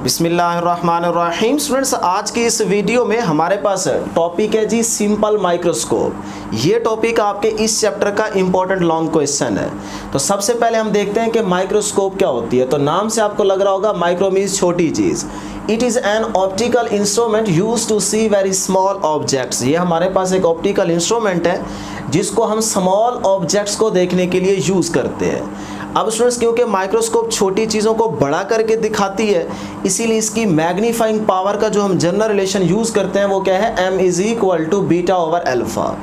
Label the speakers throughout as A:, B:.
A: बिस्मिल्लाहिर्रहमानिर्रहीम। स्टूडेंट्स, आज की इस वीडियो में हमारे पास टॉपिक है जी सिंपल माइक्रोस्कोप। ये टॉपिक आपके इस चैप्टर का इंपॉर्टेंट लॉन्ग क्वेश्चन है। तो सबसे पहले हम देखते हैं कि माइक्रोस्कोप क्या होती है। तो नाम से आपको लग रहा होगा माइक्रो मीन्स छोटी चीज़। It is an optical instrument use to see very small objects. ये हमारे पास एक ऑप्टिकल इंस्ट्रूमेंट है जिसको हम स्मॉल ऑब्जेक्ट्स को देखने के लिए यूज़ करते हैं। अब स्टूडेंट्स, क्योंकि माइक्रोस्कोप छोटी चीज़ों को बड़ा करके दिखाती है, इसीलिए इसकी मैग्नीफाइंग पावर का जो हम जनरल रिलेशन यूज़ करते हैं वो क्या है, m = β/α।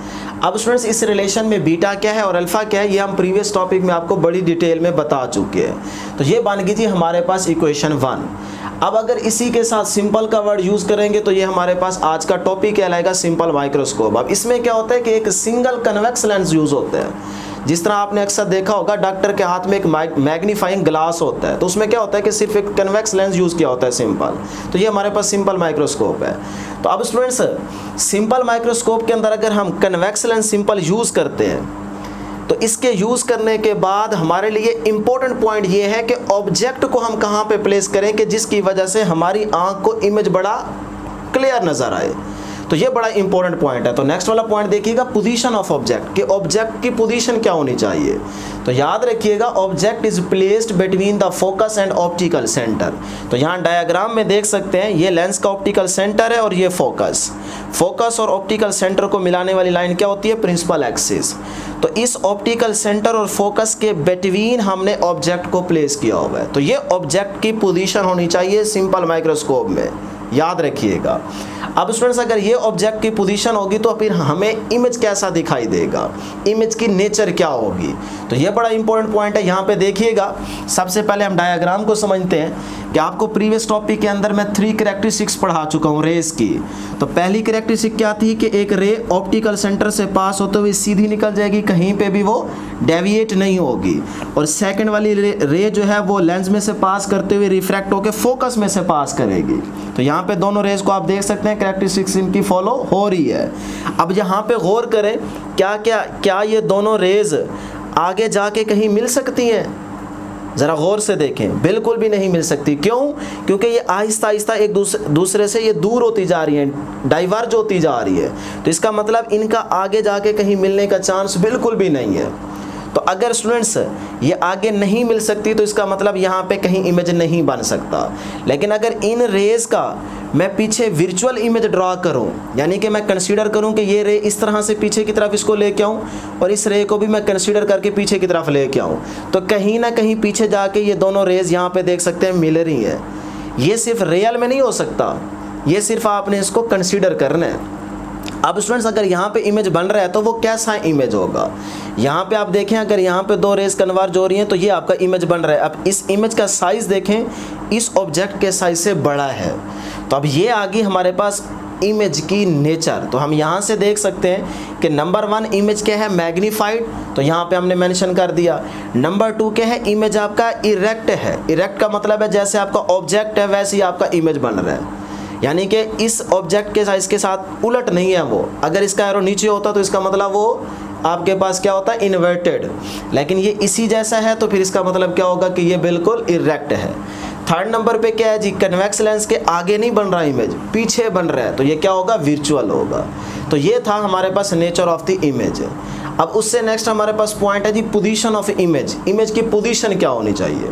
A: अब स्टूडेंट्स, इस रिलेशन में बीटा क्या है और अल्फा क्या है, ये हम प्रीवियस टॉपिक में आपको बड़ी डिटेल में बता चुके हैं। तो ये बन गई थी हमारे पास इक्वेशन 1। अब अगर इसी के साथ सिंपल का वर्ड यूज़ करेंगे तो ये हमारे पास आज का टॉपिक कहलाएगा सिंपल माइक्रोस्कोप। अब इसमें क्या होता है कि एक सिंगल कन्वेक्स लेंस यूज़ होता है। जिस तरह आपने अक्सर देखा होगा डॉक्टर के हाथ में एक मैग्नीफाइंग ग्लास होता है, तो उसमें क्या होता है कि सिर्फ एक कन्वेक्स लेंस यूज़ किया होता है सिंपल। तो ये हमारे पास सिंपल माइक्रोस्कोप है। तो अब स्टूडेंट्स, सिंपल माइक्रोस्कोप के अंदर अगर हम कन्वेक्स लेंस सिंपल यूज़ करते हैं तो इसके यूज़ करने के बाद हमारे लिए इम्पोर्टेंट पॉइंट ये है कि ऑब्जेक्ट को हम कहाँ पे प्लेस करें कि जिसकी वजह से हमारी आँख को इमेज बड़ा क्लियर नज़र आए। तो ये बड़ा इंपॉर्टेंट पॉइंट है। तो नेक्स्ट वाला पॉइंट देखिएगा, पोजीशन ऑफ ऑब्जेक्ट, कि ऑब्जेक्ट की पोजीशन क्या होनी चाहिए। तो याद रखिएगा, object is placed between the focus and optical centre. तो यहाँ डायग्राम में देख सकते हैं ये लेंस का ऑप्टिकल सेंटर है और ये फोकस और ऑप्टिकल सेंटर को मिलाने वाली लाइन क्या होती है, प्रिंसिपल एक्सिस। तो इस ऑप्टिकल सेंटर और फोकस के बिटवीन हमने ऑब्जेक्ट को प्लेस किया हुआ है। तो ये ऑब्जेक्ट की पोजीशन होनी चाहिए सिंपल माइक्रोस्कोप में, याद रखिएगा। अब स्टूडेंट्स, अगर ये ऑब्जेक्ट की पोजीशन होगी तो फिर हमें इमेज कैसा दिखाई देगा, इमेज की नेचर क्या होगी। तो ये बड़ा इंपॉर्टेंट पॉइंट है। यहाँ पे देखिएगा, सबसे पहले हम डायग्राम को समझते हैं कि आपको प्रीवियस टॉपिक के अंदर मैं 3 कैरेक्टरिस्टिक्स पढ़ा चुका हूँ रेस की। तो पहली कैरेक्टरिस्टिक क्या थी कि एक रे ऑप्टिकल सेंटर से पास होते हुए सीधी निकल जाएगी, कहीं पे भी वो डेविएट नहीं होगी। और सेकंड वाली रे जो है वो लेंस में से पास करते हुए रिफ्रैक्ट होकर फोकस में से पास करेगी। तो यहाँ पे दोनों रेज को आप देख सकते हैं, कैरेक्टरिस्टिक्स इनकी फॉलो हो रही है। अब यहाँ पे गौर करें, क्या ये दोनों रेज आगे जाके कहीं मिल सकती हैं? ज़रा गौर से देखें, बिल्कुल भी नहीं मिल सकती। क्यों? क्योंकि ये आहिस्ता आहिस्ता एक दूसरे से ये दूर होती जा रही हैं, डाइवर्ज होती जा रही है। तो इसका मतलब इनका आगे जाके कहीं मिलने का चांस बिल्कुल भी नहीं है। तो अगर स्टूडेंट्स ये आगे नहीं मिल सकती तो इसका मतलब यहाँ पे कहीं इमेज नहीं बन सकता। लेकिन अगर इन रेज का मैं पीछे वर्चुअल इमेज ड्रा करूँ, यानी कि मैं कंसीडर करूँ कि ये रे इस तरह से पीछे की तरफ इसको लेके आऊँ और इस रे को भी मैं कंसीडर करके पीछे की तरफ लेके आऊँ, तो कहीं ना कहीं पीछे जाके ये दोनों रेज यहाँ पे देख सकते हैं मिल रही हैं। ये सिर्फ रियल में नहीं हो सकता, ये सिर्फ आपने इसको कंसीडर करना है। अब स्टूडेंट्स, अगर यहाँ पे इमेज बन रहा है तो वो कैसा इमेज होगा। यहाँ पे आप देखें, अगर यहाँ पे 2 रेज कन्वर्ज हो रही हैं तो ये आपका इमेज बन रहा है। अब इस इमेज का साइज़ देखें, इस ऑब्जेक्ट के साइज से बड़ा है। तो अब ये आ गई हमारे पास इमेज की नेचर। तो हम यहाँ से देख सकते हैं कि नंबर 1 इमेज क्या है, मैग्नीफाइड। तो यहाँ पे हमने मेंशन कर दिया। नंबर 2 क्या है, इमेज आपका इरेक्ट है। इरेक्ट का मतलब है जैसे आपका ऑब्जेक्ट है वैसे ही आपका इमेज बन रहा है, यानी कि इस ऑब्जेक्ट के साइज के साथ उलट नहीं है वो। अगर इसका एरो नीचे होता तो इसका मतलब वो आपके पास क्या होता है, इन्वर्टेड। लेकिन ये इसी जैसा है तो फिर इसका मतलब क्या होगा कि ये बिल्कुल इरेक्ट है। थर्ड नंबर पे क्या है जी, कन्वेक्स लेंस के आगे नहीं बन रहा इमेज, पीछे बन रहा है, तो ये क्या होगा, वर्चुअल होगा। तो ये था हमारे पास नेचर ऑफ द इमेज। अब उससे नेक्स्ट हमारे पास पॉइंट है जी पोजीशन ऑफ इमेज। इमेज की पोजीशन क्या होनी चाहिए,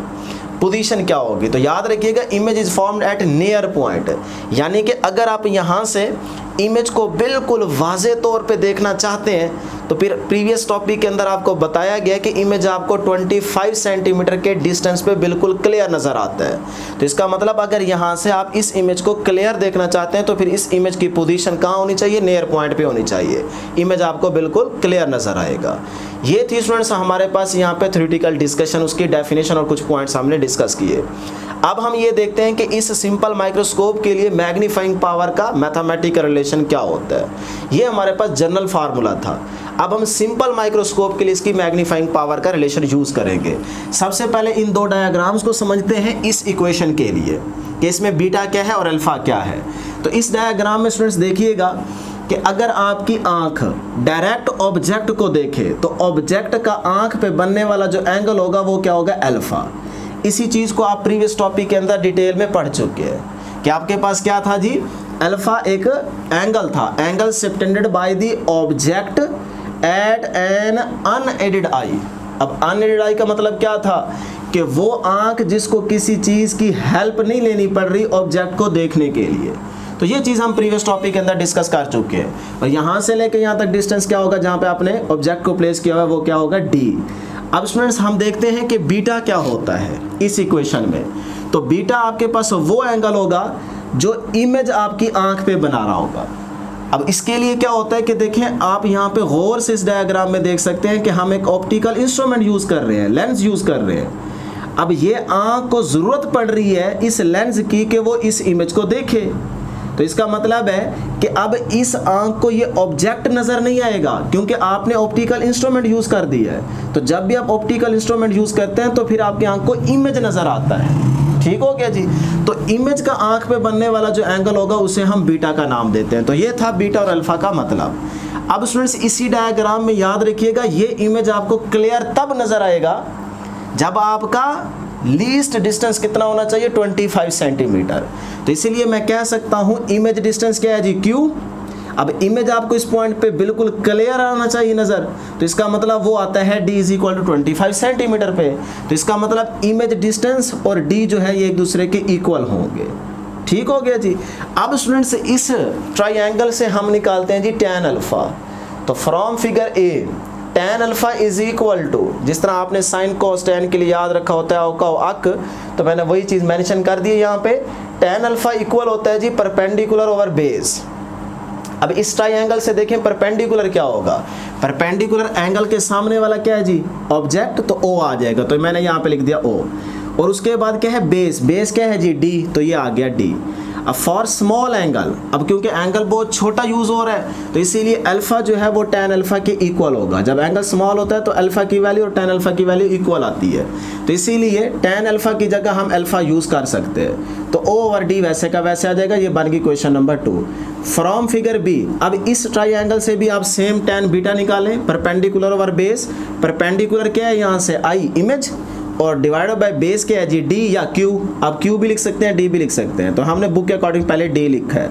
A: पोजीशन क्या होगी। तो याद रखिएगा, image is formed at near point, यानी कि अगर आप यहाँ से इमेज को बिल्कुल वाज़े तौर पे देखना चाहते हैं तो फिर प्रीवियस टॉपिक के अंदर आपको बताया गया कि इमेज आपको 25 सेंटीमीटर के डिस्टेंस पे बिल्कुल क्लियर नज़र आता है। तो इसका मतलब अगर यहाँ से आप इस इमेज को क्लियर देखना चाहते हैं तो फिर इस इमेज की पोजीशन कहाँ होनी चाहिए, नियर पॉइंट पे होनी चाहिए। इमेज आपको बिल्कुल क्लियर नज़र आएगा। ये थी स्टूडेंट्स हमारे पास यहाँ पे थ्योरेटिकल डिस्कशन, उसकी डेफिनेशन और कुछ पॉइंट्स हमने डिस्कस किए। अब हम ये देखते हैं कि इस सिंपल माइक्रोस्कोप के लिए मैग्नीफाइंग पावर का मैथमेटिकल रिलेशन क्या होता है। ये हमारे पास जनरल फार्मूला था। अब हम सिंपल माइक्रोस्कोप के लिए इसकी मैग्नीफाइंग पावर का रिलेशन यूज़ करेंगे। सबसे पहले इन 2 डायग्राम्स को समझते हैं इस इक्वेशन के लिए कि इसमें बीटा क्या है और अल्फा क्या है। तो इस डायग्राम में स्टूडेंट्स देखिएगा कि अगर आपकी आंख डायरेक्ट ऑब्जेक्ट को देखे तो ऑब्जेक्ट का आंख पे बनने वाला जो एंगल होगा वो क्या होगा, अल्फा। इसी चीज़ को आप प्रीवियस टॉपिक के अंदर डिटेल में पढ़ चुके हैं कि आपके पास क्या था जी, अल्फा एक एंगल था, angle subtended by the object at an unaided eye. अब अनएडेड आई का मतलब क्या था कि वो आंख जिसको किसी चीज़ की हेल्प नहीं लेनी पड़ रही ऑब्जेक्ट को देखने के लिए। तो ये चीज़ हम प्रीवियस टॉपिक के अंदर डिस्कस कर चुके हैं। और यहाँ से लेके यहाँ तक डिस्टेंस क्या होगा, जहाँ पे आपने ऑब्जेक्ट को प्लेस किया हुआ है वो क्या होगा, डी। अब स्टूडेंट्स हम देखते हैं कि बीटा क्या होता है इस इक्वेशन में। तो बीटा आपके पास वो एंगल होगा जो इमेज आपकी आंख पे बना रहा होगा। अब इसके लिए क्या होता है कि देखें आप यहाँ पे गौर से इस डायग्राम में देख सकते हैं कि हम एक ऑप्टिकल इंस्ट्रूमेंट यूज़ कर रहे हैं, लेंस यूज़ कर रहे हैं। अब ये आंख को ज़रूरत पड़ रही है इस लेंस की कि वो इस इमेज को देखे। तो इसका मतलब है कि अब इस आंख को ये ऑब्जेक्ट नज़र नहीं आएगा क्योंकि आपने ऑप्टिकल इंस्ट्रूमेंट यूज़ कर दिया है। तो जब भी आप ऑप्टिकल इंस्ट्रूमेंट यूज़ करते हैं तो फिर आपकी आंख को इमेज नज़र आता है। ठीक हो गया जी। तो इमेज का आंख पे बनने वाला जो एंगल होगा उसे हम बीटा का नाम देते हैं। तो ये था बीटा और अल्फा का मतलब। अब स्टूडेंट्स इसी डायग्राम में याद रखिएगा ये इमेज आपको क्लियर तब नज़र आएगा जब आपका लीस्ट डिस्टेंस कितना होना चाहिए, 25 सेंटीमीटर। तो इसीलिए मैं कह सकता हूँ इमेज डिस्टेंस क्या है जी, क्यू। अब इमेज आपको इस पॉइंट पे बिल्कुल क्लियर आना चाहिए नज़र, तो इसका मतलब वो आता है d is equal to 25 centimetre पे। तो इसका मतलब इमेज डिस्टेंस और d जो है ये एक दूसरे के इक्वल होंगे। ठीक हो गया जी। अब स्टूडेंट्स इस ट्राइंगल से हम निकालते हैं जी tan अल्फा। तो from figure A tan alpha is equal to, जिस तरह आपने साइन कोस tan के लिए याद रखा होता है अक, तो मैंने वही चीज़ मेंशन कर दी है यहाँ पे। tan अल्फा इक्वल होता है जी परपेंडिकुलर ओवर बेस। अब इस ट्राइंगल से देखें परपेंडिकुलर क्या होगा, परपेंडिकुलर एंगल के सामने वाला क्या है जी, ऑब्जेक्ट, तो ओ आ जाएगा। तो मैंने यहाँ पे लिख दिया ओ। और उसके बाद क्या है बेस, बेस क्या है जी डी, तो ये आ गया डी। अब फॉर स्मॉल एंगल, अब क्योंकि एंगल बहुत छोटा यूज हो रहा है तो इसीलिए अल्फा जो है वो tan अल्फा के इक्वल होगा। जब एंगल स्मॉल होता है तो अल्फा की वैल्यू और tan अल्फा की वैल्यू इक्वल आती है। तो इसीलिए tan अल्फा की जगह हम अल्फा यूज कर सकते हैं। तो O ओवर D वैसे का वैसे आ जाएगा। ये बन गई question number 2 from figure B. अब इस ट्राइंगल से भी आप सेम tan बीटा निकालें, परपेंडिकुलर ओवर बेस। परपेंडिकुलर क्या है यहाँ से आई इमेज, और डिवाइडेड बाय बेस क्या है जी डी या क्यू। अब क्यू भी लिख सकते हैं डी भी लिख सकते हैं, तो हमने बुक के अकॉर्डिंग पहले डी लिखा है।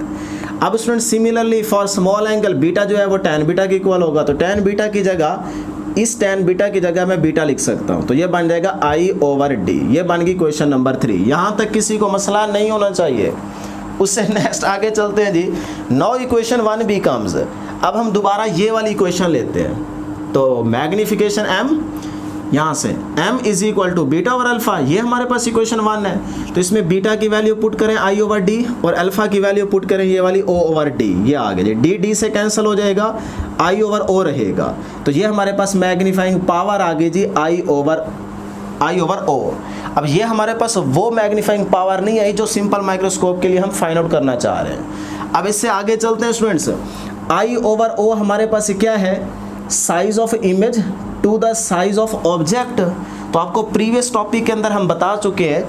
A: अब student similarly for small angle beta जो है वो tan बीटा के इक्वल होगा। तो tan बीटा की जगह, इस tan बीटा की जगह मैं बीटा लिख सकता हूँ। तो ये बन जाएगा I ओवर D। ये बन गई क्वेश्चन नंबर 3। यहाँ तक किसी को मसला नहीं होना चाहिए। उससे नेक्स्ट आगे चलते हैं जी। नाउ इक्वेशन 1 बिकम्स, अब हम दोबारा ये वाली इक्वेशन लेते हैं। तो मैग्निफिकेशन m, यहाँ से m is equal to beta over alpha, ये हमारे पास इक्वेशन 1 है। तो इसमें बीटा की वैल्यू पुट करें I ओवर D और अल्फा की वैल्यू पुट करें ये वाली O ओवर D। ये आ गया जी, D से कैंसिल हो जाएगा, I ओवर O रहेगा। तो ये हमारे पास मैग्नीफाइंग पावर आ गई जी I ओवर O। अब ये हमारे पास वो मैग्नीफाइंग पावर नहीं आई जो सिंपल माइक्रोस्कोप के लिए हम फाइंड आउट करना चाह रहे हैं। अब इससे आगे चलते हैं स्टूडेंट्स। I ओवर O हमारे पास क्या है, size of image to the size of object. तो आपको प्रीवियस टॉपिक के अंदर हम बता चुके हैं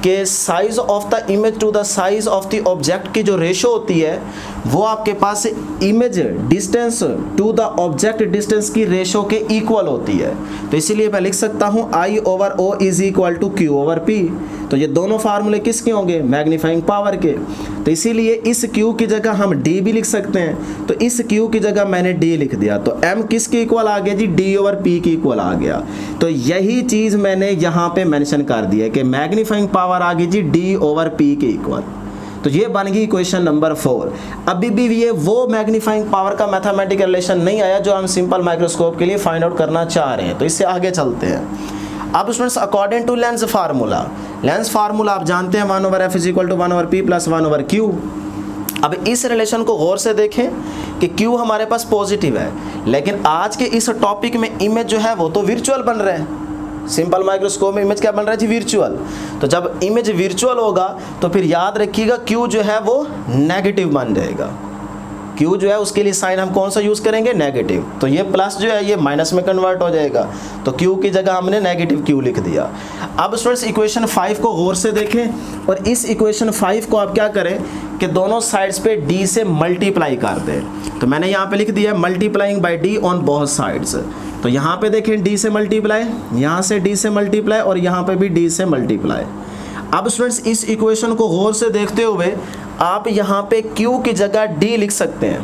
A: कि size of the image to the size of the object की जो रेशो होती है वो आपके पास image distance to the object distance की रेशो के इक्वल होती है। तो इसीलिए मैं लिख सकता हूँ I over O is equal to Q over P। तो ये दोनों फार्मूले किसके होंगे, मैग्नीफाइंग पावर के। तो इसीलिए इस Q की जगह हम D भी लिख सकते हैं। तो इस Q की जगह मैंने D लिख दिया। तो M किसके इक्वल आ गया जी, D ओवर P की इक्वल आ गया। तो यही चीज़ मैंने यहाँ पे मेंशन कर दी है कि मैग्नीफाइंग पावर आ गई जी D ओवर P के इक्वल। तो ये बन गई क्वेश्चन नंबर 4। अभी भी ये वो मैग्नीफाइंग पावर का मैथमेटिकल रिलेशन नहीं आया जो हम सिंपल माइक्रोस्कोप के लिए फाइंड आउट करना चाह रहे हैं। तो इससे आगे चलते हैं। अब students according to lens formula आप जानते हैं 1 over F is equal to 1 over P plus 1 over Q। अब इस रिलेशन को गौर से देखें कि Q हमारे पास पॉजिटिव है, लेकिन आज के इस टॉपिक में इमेज जो है वो तो वर्चुअल बन रहा है। सिंपल माइक्रोस्कोप में इमेज क्या बन रहा है जी, वर्चुअल। तो जब इमेज वर्चुअल होगा तो फिर याद रखिएगा Q जो है वो नेगेटिव बन जाएगा। क्यू जो है उसके लिए साइन हम कौन सा यूज़ करेंगे, नेगेटिव। तो ये प्लस जो है ये माइनस में कन्वर्ट हो जाएगा, तो क्यू की जगह हमने नेगेटिव क्यू लिख दिया। अब स्टूडेंट्स इक्वेशन 5 को गौर से देखें और इस इक्वेशन 5 को आप क्या करें कि दोनों साइड्स पे d से मल्टीप्लाई कर दें। तो मैंने यहाँ पे लिख दिया multiplying by d on both sides. तो यहाँ पे देखें d से मल्टीप्लाई, यहाँ से d से मल्टीप्लाई और यहाँ पे भी d से मल्टीप्लाई। अब स्टूडेंट्स इस इक्वेशन को गौर से देखते हुए आप यहाँ पे q की जगह d लिख सकते हैं,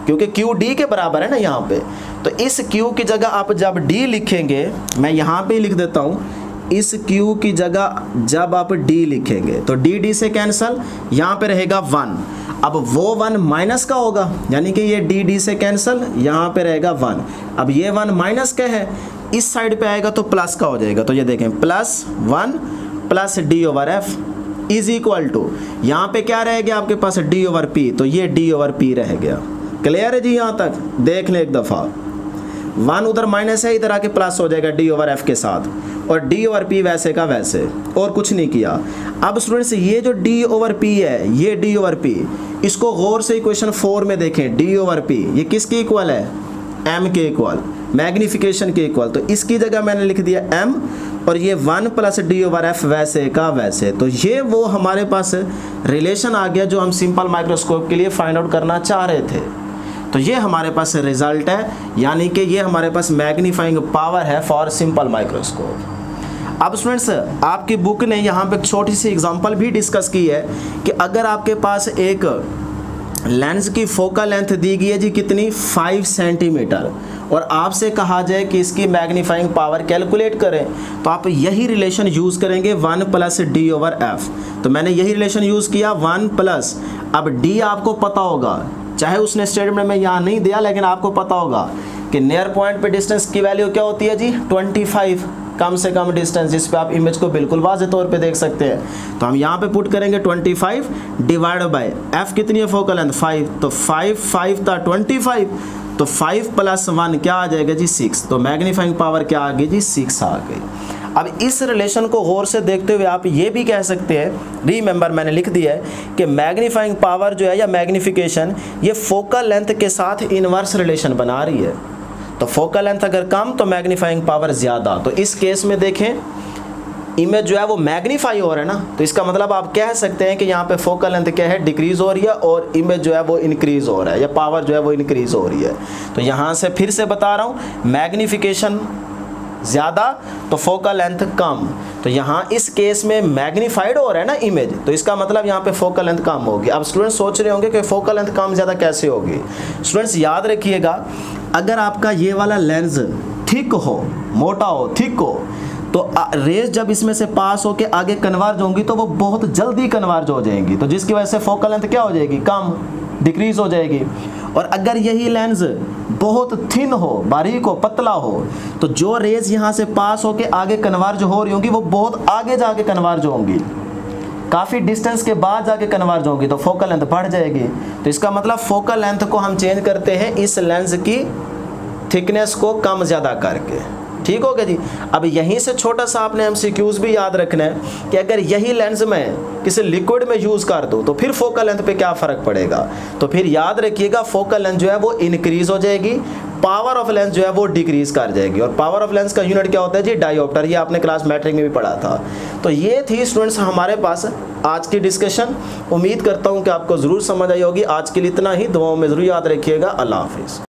A: क्योंकि q d के बराबर है ना यहाँ पे। तो इस q की जगह आप जब d लिखेंगे, मैं यहाँ पे लिख देता हूँ, इस q की जगह जब आप d लिखेंगे तो d से कैंसल, यहाँ पे रहेगा 1। अब वो 1 माइनस का होगा, यानी कि ये d से कैंसल, यहाँ पे रहेगा 1। अब ये 1 माइनस का है, इस साइड पे आएगा तो प्लस का हो जाएगा। तो ये देखें +1 plus d/f is equal to, यहाँ पे क्या रह गया आपके पास d/p, तो ये d/p रह गया। क्लियर है जी, यहाँ तक देख लें एक दफ़ा। 1 उधर माइनस है, इधर आके प्लस हो जाएगा d/f के साथ, और d/p वैसे का वैसे, और कुछ नहीं किया। अब स्टूडेंट्स ये जो d/p है, ये d/p, इसको गौर से इक्वेशन 4 में देखें। d/p ये किसके इक्वल है, m के इक्वल, मैग्निफिकेशन के इक्वल। तो इसकी जगह मैंने लिख दिया m, और ये 1 प्लस d/f वैसे का वैसे। तो ये वो हमारे पास रिलेशन आ गया जो हम सिंपल माइक्रोस्कोप के लिए फाइंड आउट करना चाह रहे थे। तो ये हमारे पास रिजल्ट है, यानी कि ये हमारे पास मैग्नीफाइंग पावर है फॉर सिंपल माइक्रोस्कोप। अब स्टूडेंट्स आपकी बुक ने यहाँ पे एक छोटी सी एग्जांपल भी डिस्कस की है कि अगर आपके पास एक लेंस की फोकल लेंथ दी गई है जी कितनी, 5 सेंटीमीटर, और आपसे कहा जाए कि इसकी मैग्नीफाइंग पावर कैलकुलेट करें, तो आप यही रिलेशन यूज़ करेंगे 1 प्लस d/f। तो मैंने यही रिलेशन यूज़ किया 1 प्लस, अब d आपको पता होगा, चाहे उसने स्टेटमेंट में यहाँ नहीं दिया, लेकिन आपको पता होगा कि नियर पॉइंट पे डिस्टेंस की वैल्यू क्या होती है जी, 25, कम से कम डिस्टेंस, जिस पे आप इमेज को बिल्कुल वाज़े तौर पे देख सकते हैं। तो हम यहाँ पे पुट करेंगे 25 डिवाइड बाय f कितनी है फोकल लेंथ 5, तो 5 था 25, तो 5 प्लस 1 क्या आ जाएगा जी 6। तो मैग्नीफाइंग पावर क्या आ गई जी 6 आ गई। अब इस रिलेशन को गौर से देखते हुए आप ये भी कह सकते हैं, रिमेंबर मैंने लिख दिया है कि मैग्नीफाइंग पावर जो है या मैग्निफिकेशन, ये फोकल लेंथ के साथ इनवर्स रिलेशन बना रही है। तो फोकल लेंथ अगर कम तो मैग्नीफाइंग पावर ज़्यादा। तो इस केस में देखें इमेज जो है वो मैग्नीफाई हो रहा है ना, तो इसका मतलब आप कह सकते हैं कि यहाँ पे फोकल लेंथ क्या है, डिक्रीज़ हो रही है, और इमेज जो है वो इंक्रीज़ हो रहा है, या पावर जो है वो इंक्रीज़ हो रही है। तो यहाँ से फिर से बता रहा हूँ, मैग्नीफिकेशन ज़्यादा तो फोकल लेंथ कम। तो यहाँ इस केस में मैग्नीफाइड हो रहा है ना इमेज, तो इसका मतलब यहाँ पे फोकल लेंथ कम होगी। अब स्टूडेंट्स सोच रहे होंगे कि फोकल लेंथ कम ज़्यादा कैसे होगी। स्टूडेंट्स याद रखिएगा, अगर आपका ये वाला लेंस थिक हो, मोटा हो, थिक हो, तो रेज जब इसमें से पास होके आगे कन्वर्ज होंगी तो वो बहुत जल्दी कन्वर्ज हो जाएंगी, तो जिसकी वजह से फोकल लेंथ क्या हो जाएगी, कम, डिक्रीज हो जाएगी। और अगर यही लेंस बहुत थिन हो, बारीक हो, पतला हो, तो जो रेज यहाँ से पास होके आगे कन्वर्ज हो रही होंगी वो बहुत आगे जाके कन्वर्ज होंगी, काफ़ी डिस्टेंस के बाद जाके कन्वर्ज होंगी, तो फोकल लेंथ बढ़ जाएगी। तो इसका मतलब फोकल लेंथ को हम चेंज करते हैं इस लेंस की थिकनेस को कम ज़्यादा करके। ठीक हो गया जी। अब यहीं से छोटा सा आपने एमसीक्यूज भी याद रखना है कि अगर यही लेंस मैं किसी लिक्विड में यूज़ कर दूँ तो फिर फोकल लेंथ पे क्या फ़र्क पड़ेगा। तो फिर याद रखिएगा फोकल लेंथ जो है वो इंक्रीज़ हो जाएगी, पावर ऑफ लेंस जो है वो डिक्रीज़ कर जाएगी। और पावर ऑफ लेंस का यूनिट क्या होता है जी, डायोप्टर, ये आपने क्लास मैट्रिक में भी पढ़ा था। तो ये थी स्टूडेंट्स हमारे पास आज की डिस्कशन। उम्मीद करता हूँ कि आपको ज़रूर समझ आई होगी। आज के लिए इतना ही, दुआओं में ज़रूर याद रखिएगा। अल्लाह हाफिज़।